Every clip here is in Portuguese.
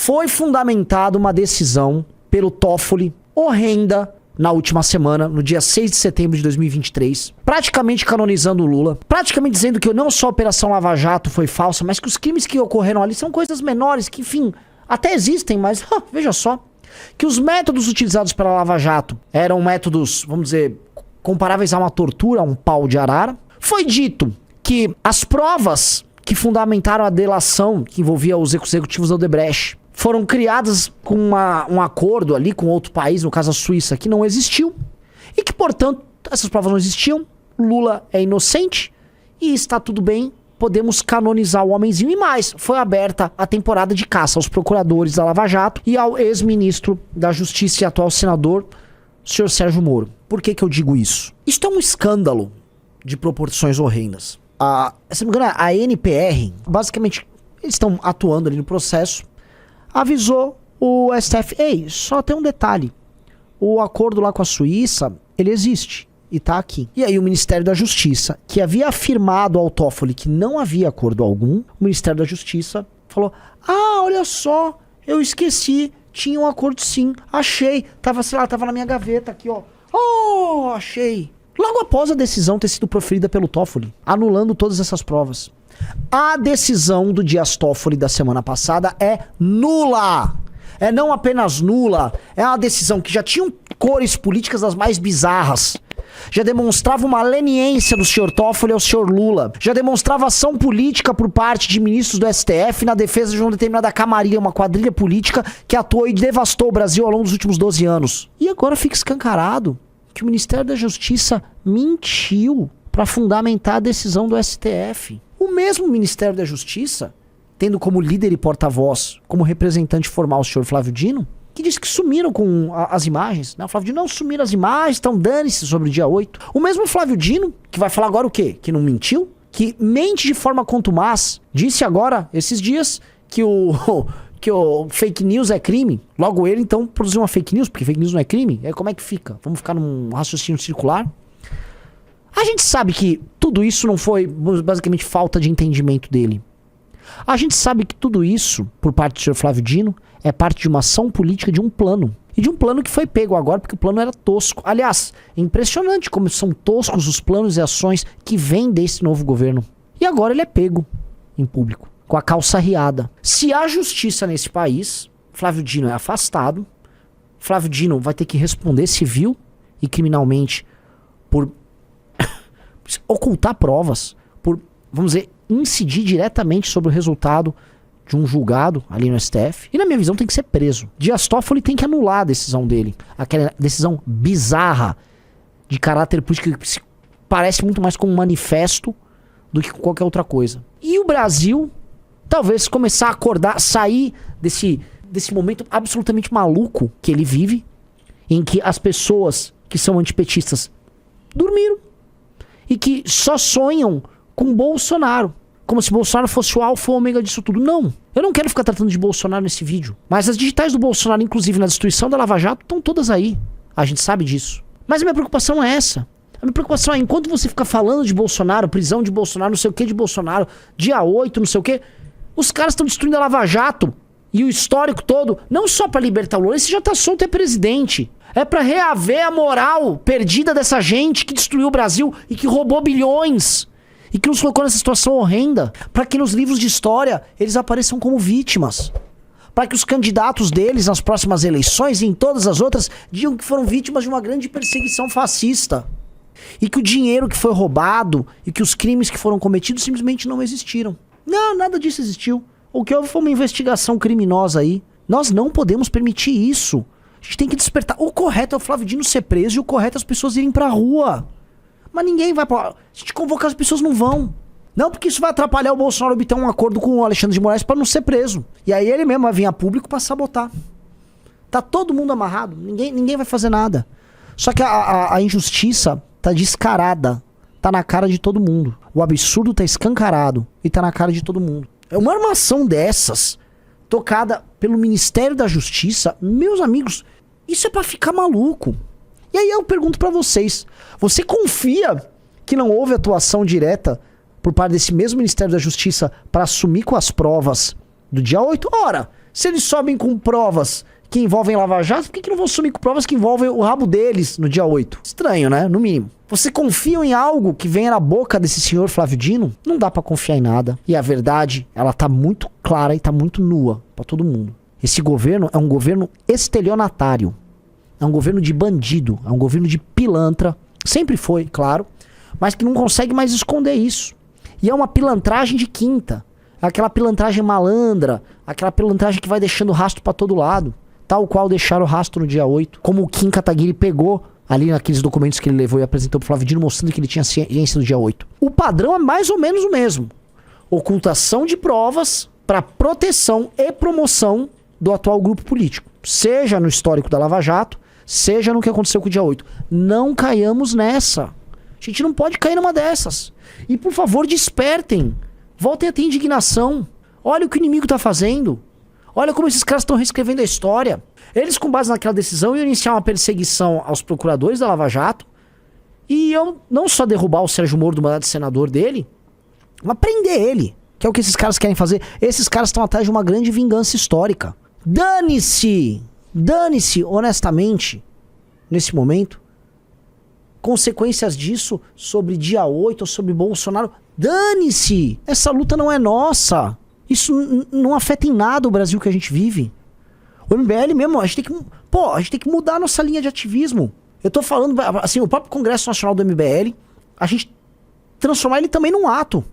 Foi fundamentada uma decisão pelo Toffoli horrenda na última semana, no dia 6 de setembro de 2023, praticamente canonizando o Lula, praticamente dizendo que não só a Operação Lava Jato foi falsa, mas que os crimes que ocorreram ali são coisas menores, que enfim, até existem, mas veja só, que os métodos utilizados pela Lava Jato eram métodos, vamos dizer, comparáveis a uma tortura, a um pau de arara. Foi dito que as provas que fundamentaram a delação que envolvia os executivos da Odebrecht foram criadas com um acordo ali com outro país, no caso a Suíça, que não existiu. E que, portanto, essas provas não existiam. Lula é inocente e está tudo bem. Podemos canonizar o homenzinho. E mais, foi aberta a temporada de caça aos procuradores da Lava Jato e ao ex-ministro da Justiça e atual senador, o senhor Sérgio Moro. Por que que eu digo isso? Isto é um escândalo de proporções horrendas. Se não me engano, a NPR, basicamente, eles estão atuando ali no processo, avisou o STF, ei, só tem um detalhe, o acordo lá com a Suíça, ele existe e tá aqui. E aí o Ministério da Justiça, que havia afirmado ao Toffoli que não havia acordo algum, o Ministério da Justiça falou, olha só, eu esqueci, tinha um acordo sim, achei, tava, sei lá, tava na minha gaveta aqui, ó, achei. Logo após a decisão ter sido proferida pelo Toffoli, anulando todas essas provas. A decisão do Dias Toffoli da semana passada é nula. É não apenas nula, é uma decisão que já tinha cores políticas das mais bizarras. Já demonstrava uma leniência do senhor Toffoli ao senhor Lula. Já demonstrava ação política por parte de ministros do STF na defesa de uma determinada camarilha, uma quadrilha política que atuou e devastou o Brasil ao longo dos últimos 12 anos. E agora fica escancarado que o Ministério da Justiça mentiu para fundamentar a decisão do STF. O mesmo Ministério da Justiça, tendo como líder e porta-voz, como representante formal o senhor Flávio Dino, que disse que sumiram com as imagens. Não, o Flávio Dino não sumiram as imagens, então dane-se sobre o dia 8. O mesmo Flávio Dino, que vai falar agora o quê? Que não mentiu? Que mente de forma contumaz, disse agora, esses dias, que o fake news é crime. Logo ele, então, produziu uma fake news, porque fake news não é crime. Aí como é que fica? Vamos ficar num raciocínio circular? A gente sabe que tudo isso não foi basicamente falta de entendimento dele. A gente sabe que tudo isso, por parte do senhor Flávio Dino, é parte de uma ação política de um plano. E de um plano que foi pego agora, porque o plano era tosco. Aliás, é impressionante como são toscos os planos e ações que vêm desse novo governo. E agora ele é pego em público, com a calça riada. Se há justiça nesse país, Flávio Dino é afastado. Flávio Dino vai ter que responder civil e criminalmente por ocultar provas, por, vamos dizer, incidir diretamente sobre o resultado de um julgado ali no STF. E na minha visão tem que ser preso. Dias Toffoli tem que anular a decisão dele. Aquela decisão bizarra de caráter político que parece muito mais como um manifesto do que qualquer outra coisa. E o Brasil talvez começar a acordar, sair desse momento absolutamente maluco que ele vive, em que as pessoas que são antipetistas dormiram e que só sonham com Bolsonaro, como se Bolsonaro fosse o alfa ou ômega disso tudo. Não, eu não quero ficar tratando de Bolsonaro nesse vídeo, mas as digitais do Bolsonaro, inclusive na destruição da Lava Jato, estão todas aí, a gente sabe disso. Mas a minha preocupação é essa. A minha preocupação é, enquanto você fica falando de Bolsonaro, prisão de Bolsonaro, não sei o que de Bolsonaro, dia 8, não sei o que, os caras estão destruindo a Lava Jato e o histórico todo, não só pra libertar o Lula, esse já tá solto, é presidente. É pra reaver a moral perdida dessa gente que destruiu o Brasil e que roubou bilhões e que nos colocou nessa situação horrenda, pra que nos livros de história eles apareçam como vítimas, para que os candidatos deles nas próximas eleições e em todas as outras digam que foram vítimas de uma grande perseguição fascista e que o dinheiro que foi roubado e que os crimes que foram cometidos simplesmente não existiram. Não, nada disso existiu. O que houve foi uma investigação criminosa aí. Nós não podemos permitir isso. A gente tem que despertar. O correto é o Flávio Dino ser preso e o correto é as pessoas irem pra rua. Mas ninguém vai pra... Se a gente convocar, as pessoas não vão. Não, porque isso vai atrapalhar o Bolsonaro obter um acordo com o Alexandre de Moraes pra não ser preso. E aí ele mesmo vai vir a público pra sabotar. Tá todo mundo amarrado. Ninguém vai fazer nada. Só que a injustiça tá descarada. Tá na cara de todo mundo. O absurdo tá escancarado e tá na cara de todo mundo. É uma armação dessas, tocada pelo Ministério da Justiça, meus amigos, isso é pra ficar maluco. E aí eu pergunto pra vocês, você confia que não houve atuação direta por parte desse mesmo Ministério da Justiça pra assumir com as provas do dia 8? Ora, Se eles sobem com provas que envolvem Lava Jato, por que não vão sumir com provas que envolvem o rabo deles no dia 8? Estranho, né? No mínimo. Você confia em algo que venha na boca desse senhor Flávio Dino? Não dá pra confiar em nada. E a verdade, ela tá muito clara e tá muito nua pra todo mundo. Esse governo é um governo estelionatário. É um governo de bandido. É um governo de pilantra. Sempre foi, claro. Mas que não consegue mais esconder isso. E é uma pilantragem de quinta. Aquela pilantragem malandra. Aquela pilantragem que vai deixando rastro pra todo lado. Tal qual deixaram o rastro no dia 8. Como o Kim Kataguiri pegou ali naqueles documentos que ele levou e apresentou pro Flávio Dino, mostrando que ele tinha ciência no dia 8. O padrão é mais ou menos o mesmo. Ocultação de provas para proteção e promoção do atual grupo político. Seja no histórico da Lava Jato, seja no que aconteceu com o dia 8. Não caiamos nessa. A gente não pode cair numa dessas. E por favor, despertem. Voltem a ter indignação. Olha o que o inimigo tá fazendo. Olha como esses caras estão reescrevendo a história. Eles, com base naquela decisão, iam iniciar uma perseguição aos procuradores da Lava Jato e iam não só derrubar o Sérgio Moro do mandato de senador dele, mas prender ele, que é o que esses caras querem fazer. Esses caras estão atrás de uma grande vingança histórica. Dane-se, honestamente, nesse momento, consequências disso sobre dia 8 ou sobre Bolsonaro, dane-se! Essa luta não é nossa. Isso não afeta em nada o Brasil que a gente vive. O MBL mesmo, a gente tem que mudar a nossa linha de ativismo. Eu tô falando, assim, o próprio Congresso Nacional do MBL, a gente transformar ele também num ato.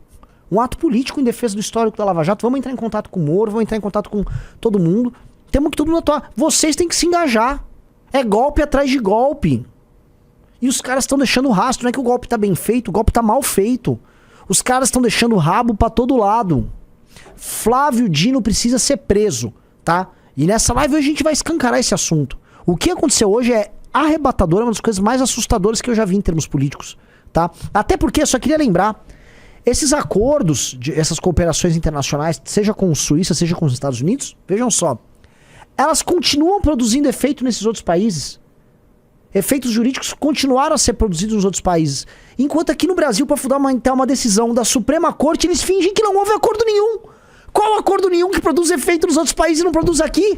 Um ato político em defesa do histórico da Lava Jato. Vamos entrar em contato com o Moro, vamos entrar em contato com todo mundo. Temos que todo mundo atuar. Vocês têm que se engajar. É golpe atrás de golpe. E os caras estão deixando o rastro. Não é que o golpe tá bem feito, o golpe tá mal feito. Os caras estão deixando o rabo pra todo lado. Flávio Dino precisa ser preso, tá? E nessa live hoje a gente vai escancarar esse assunto. O que aconteceu hoje é arrebatador, é uma das coisas mais assustadoras que eu já vi em termos políticos, tá? Até porque, eu só queria lembrar, esses acordos, essas cooperações internacionais, seja com a Suíça, seja com os Estados Unidos, vejam só, elas continuam produzindo efeito nesses outros países. Efeitos jurídicos continuaram a ser produzidos nos outros países. Enquanto aqui no Brasil, para fundamentar uma decisão da Suprema Corte, eles fingem que não houve acordo nenhum. Qual acordo nenhum que produz efeito nos outros países e não produz aqui?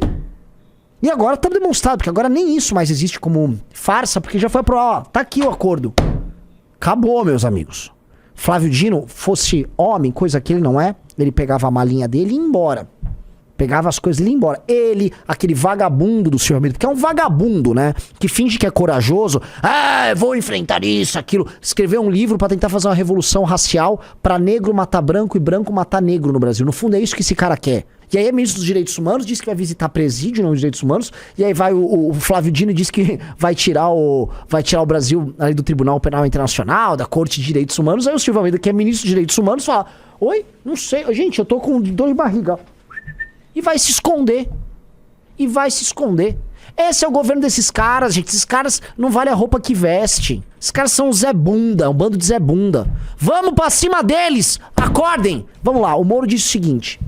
E agora tá demonstrado, porque agora nem isso mais existe como farsa, porque já foi aprovado. Ó, tá aqui o acordo. Acabou, meus amigos. Flávio Dino fosse homem, coisa que ele não é, ele pegava a malinha dele e ia embora. Pegava as coisas e ia embora. Ele, aquele vagabundo do senhor Mito, que é um vagabundo, né? Que finge que é corajoso. Ah, eu vou enfrentar isso, aquilo. Escreveu um livro pra tentar fazer uma revolução racial pra negro matar branco e branco matar negro no Brasil. No fundo é isso que esse cara quer. E aí é ministro dos Direitos Humanos, diz que vai visitar presídio nos Direitos Humanos. E aí vai o Flávio Dino e diz que vai tirar o Brasil ali do Tribunal Penal Internacional, da Corte de Direitos Humanos. Aí o Silvio Almeida, que é ministro dos Direitos Humanos, fala: oi, não sei, gente, eu tô com dor de barriga. E vai se esconder. E vai se esconder. Esse é o governo desses caras, gente. Esses caras não valem a roupa que veste. Esses caras são o Zé Bunda, um bando de Zé Bunda. Vamos pra cima deles! Acordem! Vamos lá, o Moro disse o seguinte: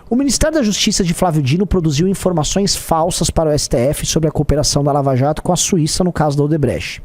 o Ministério da Justiça de Flávio Dino produziu informações falsas para o STF sobre a cooperação da Lava Jato com a Suíça no caso da Odebrecht.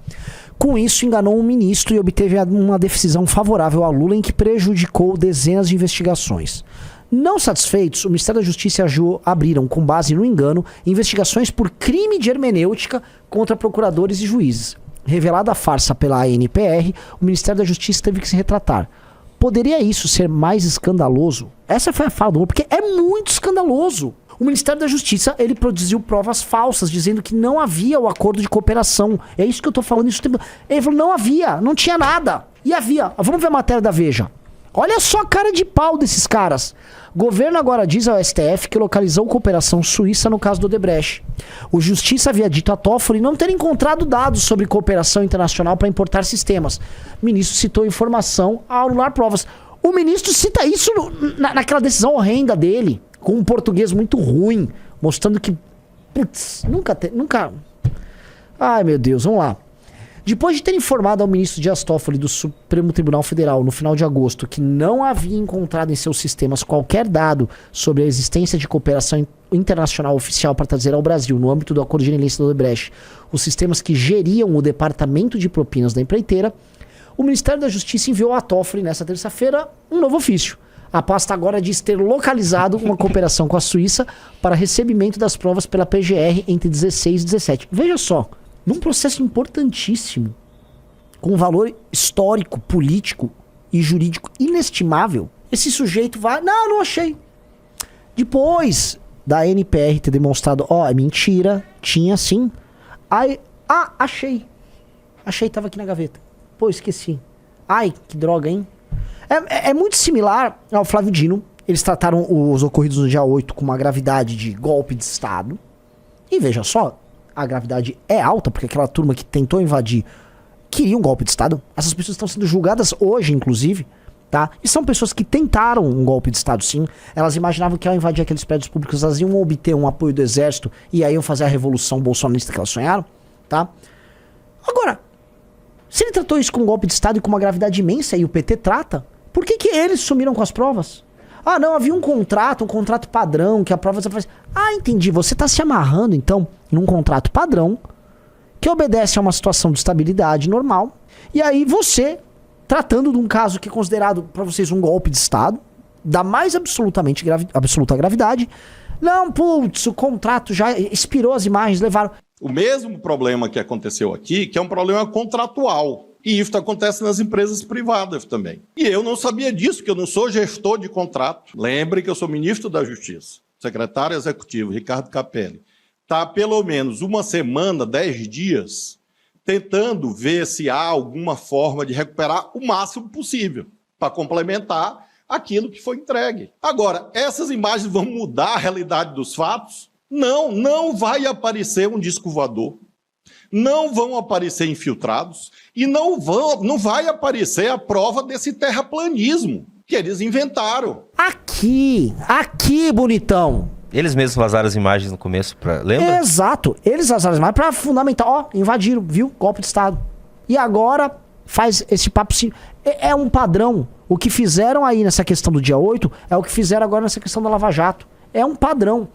Com isso, enganou um ministro e obteve uma decisão favorável a Lula em que prejudicou dezenas de investigações. Não satisfeitos, o Ministério da Justiça e a AGU abriram, com base no engano, investigações por crime de hermenêutica contra procuradores e juízes. Revelada a farsa pela ANPR, o Ministério da Justiça teve que se retratar. Poderia isso ser mais escandaloso? Essa foi a fala do Moro, porque é muito escandaloso. O Ministério da Justiça, ele produziu provas falsas, dizendo que não havia o acordo de cooperação. É isso que eu tô falando. Ele falou, não havia, não tinha nada. E havia. Vamos ver a matéria da Veja. Olha só a cara de pau desses caras. Governo agora diz ao STF que localizou cooperação suíça no caso do Odebrecht. O Justiça havia dito a Toffoli não ter encontrado dados sobre cooperação internacional para importar sistemas. O ministro citou informação ao anular provas. O ministro cita isso naquela decisão horrenda dele, com um português muito ruim, mostrando que... Putz, nunca... Ai, meu Deus, vamos lá. Depois de ter informado ao ministro Dias Toffoli do Supremo Tribunal Federal no final de agosto que não havia encontrado em seus sistemas qualquer dado sobre a existência de cooperação internacional oficial para trazer ao Brasil, no âmbito do acordo de excelência do Odebrecht, os sistemas que geriam o departamento de propinas da empreiteira, o Ministério da Justiça enviou a Toffoli nessa terça-feira um novo ofício, Após agora diz ter localizado uma cooperação com a Suíça para recebimento das provas pela PGR entre 16 e 17. Veja só, num processo importantíssimo, com valor histórico, político e jurídico inestimável, esse sujeito vai... Não achei. Depois da NPR ter demonstrado, é mentira, tinha sim. Aí, achei. Achei, tava aqui na gaveta. Pô, esqueci. Ai, que droga, hein? É muito similar ao Flávio Dino. Eles trataram os ocorridos no dia 8 com uma gravidade de golpe de Estado. E veja só, a gravidade é alta, porque aquela turma que tentou invadir queria um golpe de Estado. Essas pessoas estão sendo julgadas hoje, inclusive, tá? E são pessoas que tentaram um golpe de Estado, sim. Elas imaginavam que ao invadir aqueles prédios públicos, elas iam obter um apoio do exército e aí iam fazer a revolução bolsonarista que elas sonharam, tá? Agora, se ele tratou isso com um golpe de Estado e com uma gravidade imensa e o PT trata, por que eles sumiram com as provas? Não, havia um contrato padrão que a prova... entendi, você está se amarrando, então, num contrato padrão que obedece a uma situação de estabilidade normal, e aí você, tratando de um caso que é considerado para vocês um golpe de Estado, da mais absoluta gravidade, não, putz, o contrato já expirou as imagens, levaram... O mesmo problema que aconteceu aqui, que é um problema contratual. E isso acontece nas empresas privadas também. E eu não sabia disso, que eu não sou gestor de contrato. Lembre que eu sou ministro da Justiça, secretário executivo, Ricardo Capelli. Está pelo menos uma semana, 10 dias, tentando ver se há alguma forma de recuperar o máximo possível, para complementar aquilo que foi entregue. Agora, essas imagens vão mudar a realidade dos fatos? Não vai aparecer um disco voador. Não vão aparecer infiltrados e não vai aparecer a prova desse terraplanismo que eles inventaram. Aqui, bonitão. Eles mesmos vazaram as imagens no começo, lembra? Exato, eles vazaram as imagens pra fundamentar. Invadiram, viu? Golpe de Estado. E agora faz esse papo sim. É um padrão. O que fizeram aí nessa questão do dia 8 é o que fizeram agora nessa questão da Lava Jato. É um padrão.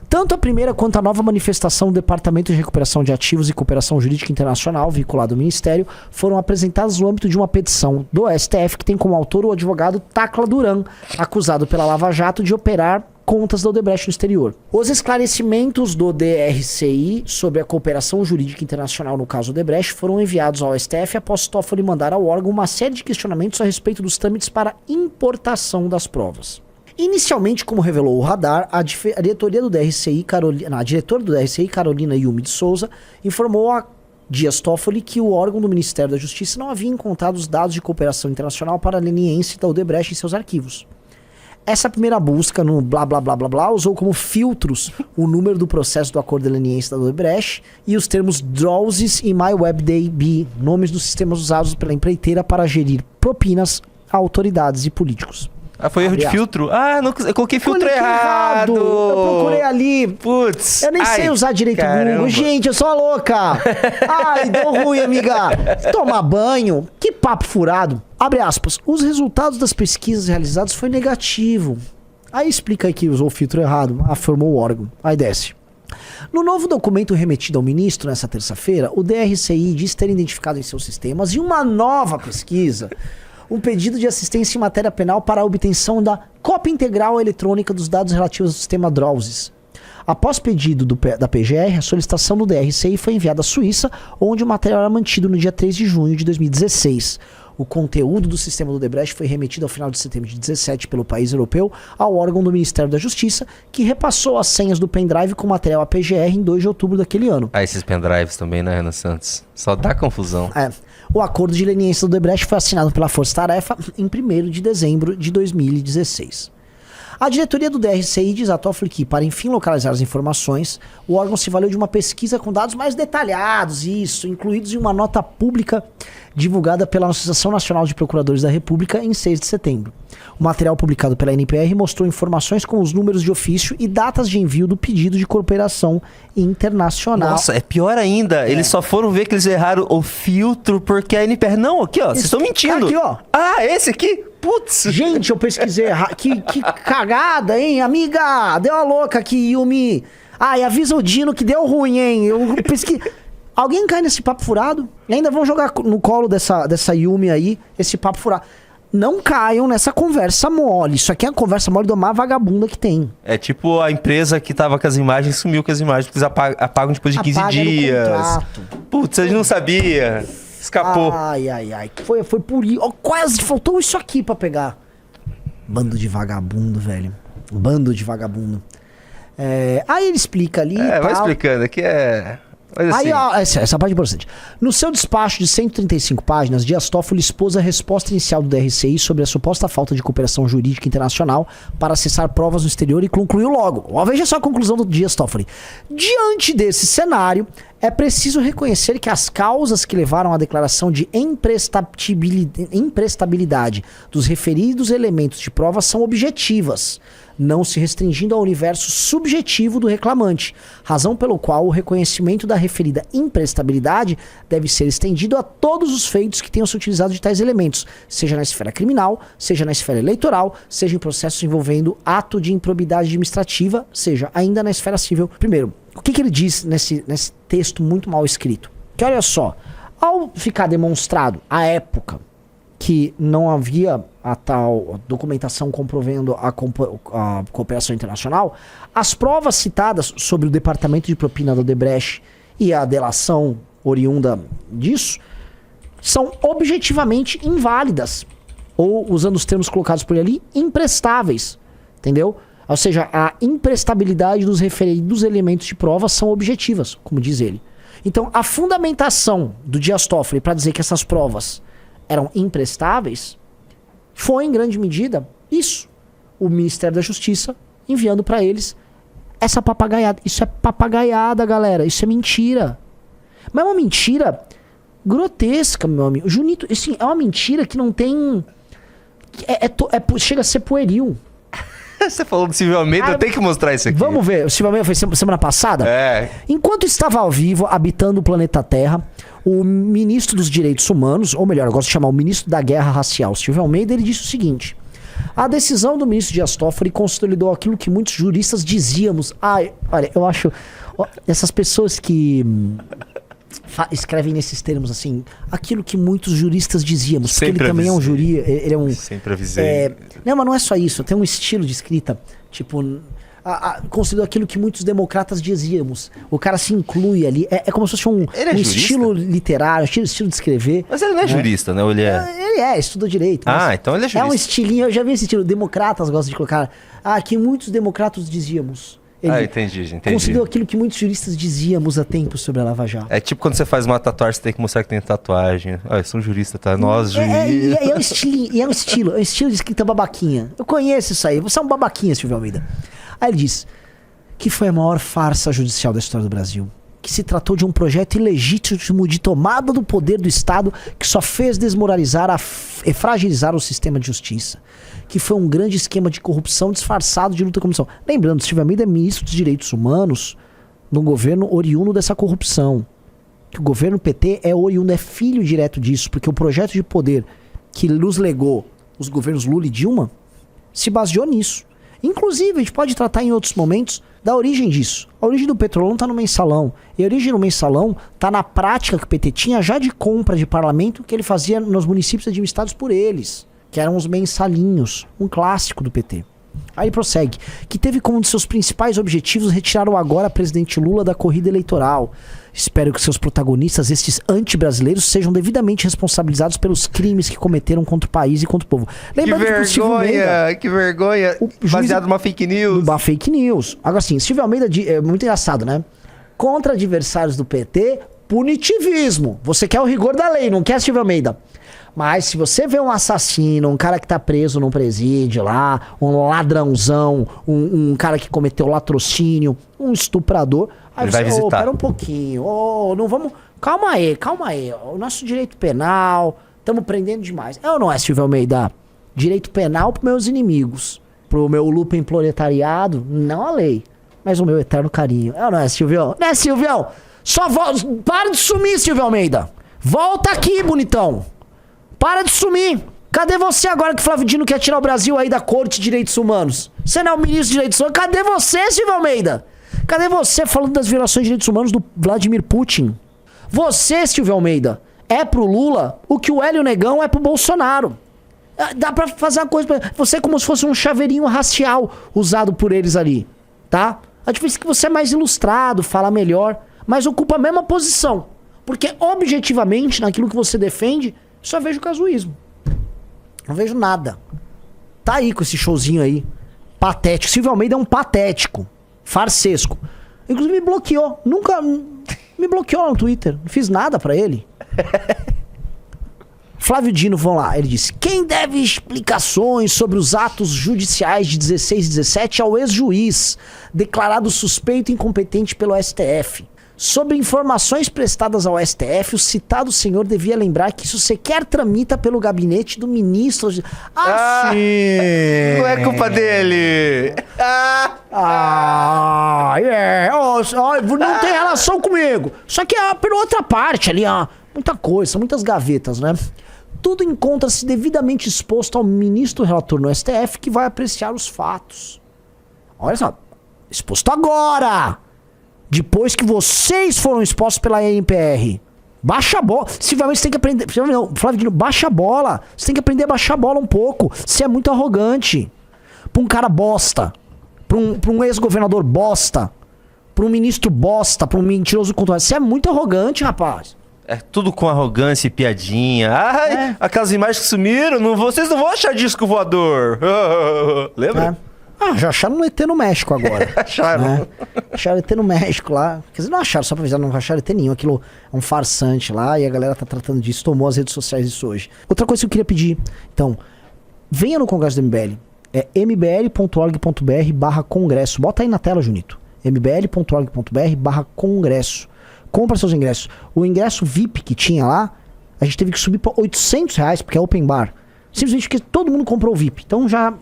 Tanto a primeira quanto a nova manifestação do Departamento de Recuperação de Ativos e Cooperação Jurídica Internacional, vinculado ao Ministério, foram apresentadas no âmbito de uma petição do STF que tem como autor o advogado Tacla Duran, acusado pela Lava Jato de operar contas da Odebrecht no exterior. Os esclarecimentos do DRCI sobre a cooperação jurídica internacional no caso Odebrecht foram enviados ao STF após Toffoli mandar ao órgão uma série de questionamentos a respeito dos trâmites para importação das provas. Inicialmente, como revelou o Radar, a diretora do DRCI, Carolina Yumi de Souza, informou a Dias Toffoli que o órgão do Ministério da Justiça não havia encontrado os dados de cooperação internacional para a leniência da Odebrecht em seus arquivos. Essa primeira busca no blá blá blá blá blá usou como filtros o número do processo do acordo de leniência da Odebrecht e os termos Drowsys e MyWebDB, nomes dos sistemas usados pela empreiteira para gerir propinas a autoridades e políticos. Foi erro de filtro? Eu coloquei filtro errado. Eu procurei ali. Putz. Eu nem sei usar direito o Google. Gente, eu sou a louca. Deu ruim, amiga. Tomar banho. Que papo furado. Abre aspas. Os resultados das pesquisas realizadas foi negativo. Aí explica aí que usou o filtro errado. Afirmou o órgão. Aí desce. No novo documento remetido ao ministro nessa terça-feira, o DRCI diz ter identificado em seus sistemas e uma nova pesquisa um pedido de assistência em matéria penal para a obtenção da cópia integral eletrônica dos dados relativos ao sistema Drowsys. Após pedido da PGR, a solicitação do DRCI foi enviada à Suíça, onde o material era mantido no dia 3 de junho de 2016. O conteúdo do sistema do Odebrecht foi remetido ao final de setembro de 2017 pelo país europeu ao órgão do Ministério da Justiça, que repassou as senhas do pendrive com material à PGR em 2 de outubro daquele ano. Esses pendrives também, né, Renan Santos? Só dá confusão. O acordo de leniência do Odebrecht foi assinado pela Força Tarefa em 1º de dezembro de 2016. A diretoria do DRCI diz a Toffoli que, para enfim localizar as informações, o órgão se valeu de uma pesquisa com dados mais detalhados, incluídos em uma nota pública divulgada pela Associação Nacional de Procuradores da República em 6 de setembro. O material publicado pela NPR mostrou informações com os números de ofício e datas de envio do pedido de cooperação internacional. Nossa, é pior ainda. Eles só foram ver que eles erraram o filtro porque a NPR... Não, aqui, ó. Vocês estão mentindo. Aqui, ó. Esse aqui? Putz. Gente, eu pesquisei errado. Que cagada, hein, amiga? Deu uma louca aqui, Yumi. E avisa o Dino que deu ruim, hein? Eu pesquisei... Alguém cai nesse papo furado? E ainda vão jogar no colo dessa Yumi aí, esse papo furado. Não caiam nessa conversa mole. Isso aqui é a conversa mole do mais vagabunda que tem. É tipo a empresa que tava com as imagens sumiu com as imagens, porque eles apagam depois de 15 dias. Putz, a gente não sabia. Escapou. Ai. Foi por isso. Oh, quase faltou isso aqui pra pegar. Bando de vagabundo, velho. Bando de vagabundo. Aí ele explica ali. Vai explicando, aqui é. Mas assim... Aí, ó, essa parte é importante. No seu despacho de 135 páginas, Dias Toffoli expôs a resposta inicial do DRCI sobre a suposta falta de cooperação jurídica internacional para acessar provas no exterior e concluiu logo. Ó, veja só a conclusão do Dias Toffoli. Diante desse cenário, é preciso reconhecer que as causas que levaram à declaração de imprestabilidade dos referidos elementos de prova são objetivas, não se restringindo ao universo subjetivo do reclamante, razão pelo qual o reconhecimento da referida imprestabilidade deve ser estendido a todos os feitos que tenham se utilizado de tais elementos, seja na esfera criminal, seja na esfera eleitoral, seja em processos envolvendo ato de improbidade administrativa, seja ainda na esfera civil. Primeiro, o que ele diz nesse texto muito mal escrito? Que olha só, ao ficar demonstrado à época que não havia a tal documentação comprovando a cooperação internacional, as provas citadas sobre o departamento de propina da Odebrecht e a delação oriunda disso são objetivamente inválidas, ou, usando os termos colocados por ele ali, imprestáveis, entendeu? Ou seja, a imprestabilidade dos referidos elementos de prova são objetivas, como diz ele. Então, a fundamentação do Dias Toffoli para dizer que essas provas eram imprestáveis foi, em grande medida, isso. O Ministério da Justiça enviando para eles essa papagaiada. Isso é papagaiada, galera. Isso é mentira. Mas é uma mentira grotesca, meu amigo. Junito, assim, é uma mentira que não tem... chega a ser pueril. Você falou do Silvio Almeida, eu tenho que mostrar isso aqui. Vamos ver. O Silvio Almeida foi semana passada? Enquanto estava ao vivo, habitando o planeta Terra, o ministro dos Direitos Humanos, ou melhor, eu gosto de chamar o ministro da Guerra Racial, Silvio Almeida, ele disse o seguinte: a decisão do ministro Dias Toffoli consolidou aquilo que muitos juristas dizíamos. Olha, eu acho... Essas pessoas que... escrevem nesses termos assim, aquilo que muitos juristas dizíamos, porque ele também é um juri, ele é um... Sempre avisei. Não, mas não é só isso, tem um estilo de escrita, tipo, considerou aquilo que muitos democratas dizíamos. O cara se inclui ali, é como se fosse um estilo literário, estilo de escrever. Mas ele não é jurista, né? Ou ele é? Ele estuda direito. Então ele é jurista. É um estilinho, eu já vi esse estilo, democratas gostam de colocar, que muitos democratas dizíamos. Ele entendi. Considerou aquilo que muitos juristas dizíamos há tempo sobre a Lava Jato. É tipo quando você faz uma tatuagem, você tem que mostrar que tem tatuagem. Eu sou um jurista, tá? Nós, juízes. É um estilo de escrita babaquinha. Eu conheço isso aí. Você é um babaquinha, Silvio Almeida. Aí ele diz que foi a maior farsa judicial da história do Brasil. Que se tratou de um projeto ilegítimo de tomada do poder do Estado que só fez desmoralizar e fragilizar o sistema de justiça. Que foi um grande esquema de corrupção disfarçado de luta contra a corrupção. Lembrando, Silvio Almeida é ministro dos Direitos Humanos no governo oriundo dessa corrupção. Que o governo PT é oriundo, é filho direto disso, porque o projeto de poder que nos legou os governos Lula e Dilma se baseou nisso. Inclusive, a gente pode tratar em outros momentos da origem disso. A origem do Petrolão está no mensalão. E a origem do mensalão está na prática que o PT tinha já de compra de parlamento que ele fazia nos municípios administrados por eles, que eram os mensalinhos, um clássico do PT. Aí ele prossegue, que teve como um de seus principais objetivos retirar o agora presidente Lula da corrida eleitoral. Espero que seus protagonistas, estes anti-brasileiros, sejam devidamente responsabilizados pelos crimes que cometeram contra o país e contra o povo. Lembrando que vergonha, baseado numa fake news. Numa fake news. Agora sim, Silvio Almeida é muito engraçado, né? Contra adversários do PT, punitivismo. Você quer o rigor da lei, não quer, Silvio Almeida? Mas se você vê um assassino, um cara que tá preso num presídio lá, um ladrãozão, um cara que cometeu latrocínio, um estuprador, aí ele vai visitar. Pera um pouquinho, não vamos... Calma aí. O nosso direito penal, estamos prendendo demais. Não é, Silvio Almeida? Direito penal pros meus inimigos, pro meu lumpen proletariado, não a lei, mas o meu eterno carinho. Não é, Silvio? Não é, Silvio? Só volta... Para de sumir, Silvio Almeida. Volta aqui, bonitão. Para de sumir! Cadê você agora que Flávio Dino quer tirar o Brasil aí da Corte de Direitos Humanos? Você não é o ministro de Direitos Humanos? Cadê você, Silvio Almeida? Cadê você falando das violações de direitos humanos do Vladimir Putin? Você, Silvio Almeida, é pro Lula o que o Hélio Negão é pro Bolsonaro. Dá pra fazer uma coisa... Você é como se fosse um chaveirinho racial usado por eles ali, tá? A diferença é que você é mais ilustrado, fala melhor, mas ocupa a mesma posição. Porque, objetivamente, naquilo que você defende, só vejo casuísmo. Não vejo nada. Tá aí com esse showzinho aí. Patético. Silvio Almeida é um patético. Farsesco. Inclusive me bloqueou. Nunca... Me bloqueou no Twitter. Não fiz nada pra ele. Flávio Dino, vamos lá. Ele disse: quem deve explicações sobre os atos judiciais de 16 e 17 ao ex-juiz, declarado suspeito e incompetente pelo STF. Sobre informações prestadas ao STF, o citado senhor devia lembrar que isso sequer tramita pelo gabinete do ministro... sim! Não é culpa dele! Não tem relação comigo. Só que pela outra parte ali, muita coisa, são muitas gavetas, né? Tudo encontra-se devidamente exposto ao ministro relator no STF, que vai apreciar os fatos. Olha só, exposto agora! Depois que vocês foram expostos pela EMPR. Baixa a bola. Silvio, você tem que aprender... Flávio Dino, baixa a bola. Você tem que aprender a baixar a bola um pouco. Você é muito arrogante. Pra um cara bosta. Pra um ex-governador bosta. Pra um ministro bosta. Pra um mentiroso controle. Você é muito arrogante, rapaz. É tudo com arrogância e piadinha. Ai, aquelas imagens que sumiram, vocês não vão achar disco voador. Lembra? Já acharam no ET no México agora. Acharam. Né? Acharam ET no México lá. Quer dizer, não acharam, só pra avisar, não acharam ET nenhum. Aquilo é um farsante lá e a galera tá tratando disso. Tomou as redes sociais isso hoje. Outra coisa que eu queria pedir. Então, venha no Congresso do MBL. É mbl.org.br/congresso. Bota aí na tela, Junito. mbl.org.br/congresso. Compra seus ingressos. O ingresso VIP que tinha lá, a gente teve que subir pra R$800, porque é open bar. Simplesmente porque todo mundo comprou o VIP. Então já...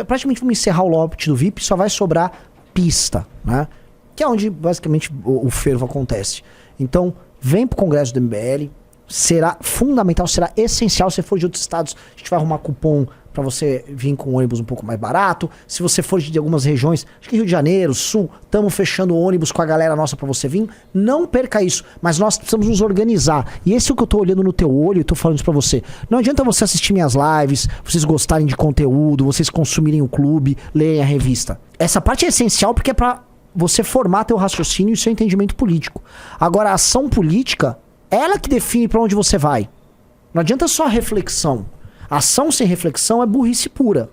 praticamente vamos encerrar o lote do VIP, só vai sobrar pista, né? Que é onde basicamente o fervo acontece. Então, vem pro Congresso do MBL, será fundamental, será essencial. Se você for de outros estados, a gente vai arrumar cupom pra você vir com ônibus um pouco mais barato. Se você for de algumas regiões, acho que Rio de Janeiro, Sul, estamos fechando ônibus com a galera nossa pra você vir. Não perca isso, mas nós precisamos nos organizar. E esse é o que eu tô olhando no teu olho e tô falando isso pra você. Não adianta você assistir minhas lives, vocês gostarem de conteúdo, vocês consumirem o clube, lerem a revista. Essa parte é essencial porque é pra você formar teu raciocínio e seu entendimento político. Agora, a ação política, ela que define pra onde você vai. Não adianta só reflexão. Ação sem reflexão é burrice pura.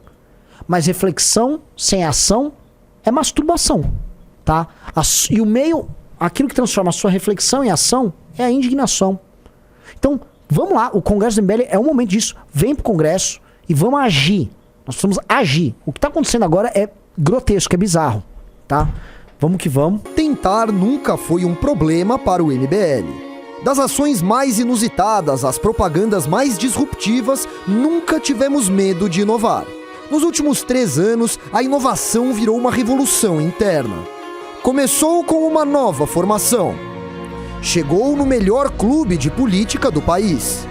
Mas reflexão sem ação é masturbação, tá? E o meio, aquilo que transforma a sua reflexão em ação é a indignação. Então, vamos lá, o Congresso do MBL é um momento disso. Vem pro Congresso e vamos agir. Nós precisamos agir. O que tá acontecendo agora é grotesco, é bizarro, tá? Vamos que vamos. Tentar nunca foi um problema para o MBL. Das ações mais inusitadas às propagandas mais disruptivas, nunca tivemos medo de inovar. Nos últimos 3 anos, a inovação virou uma revolução interna. Começou com uma nova formação. Chegou no melhor clube de política do país.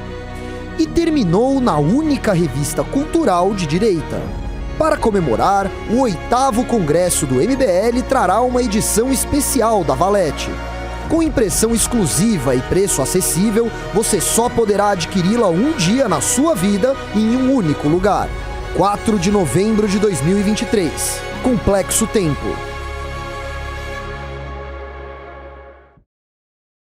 E terminou na única revista cultural de direita. Para comemorar, o 8º Congresso do MBL trará uma edição especial da Valete. Com impressão exclusiva e preço acessível, você só poderá adquiri-la um dia na sua vida e em um único lugar. 4 de novembro de 2023. Complexo Tempo.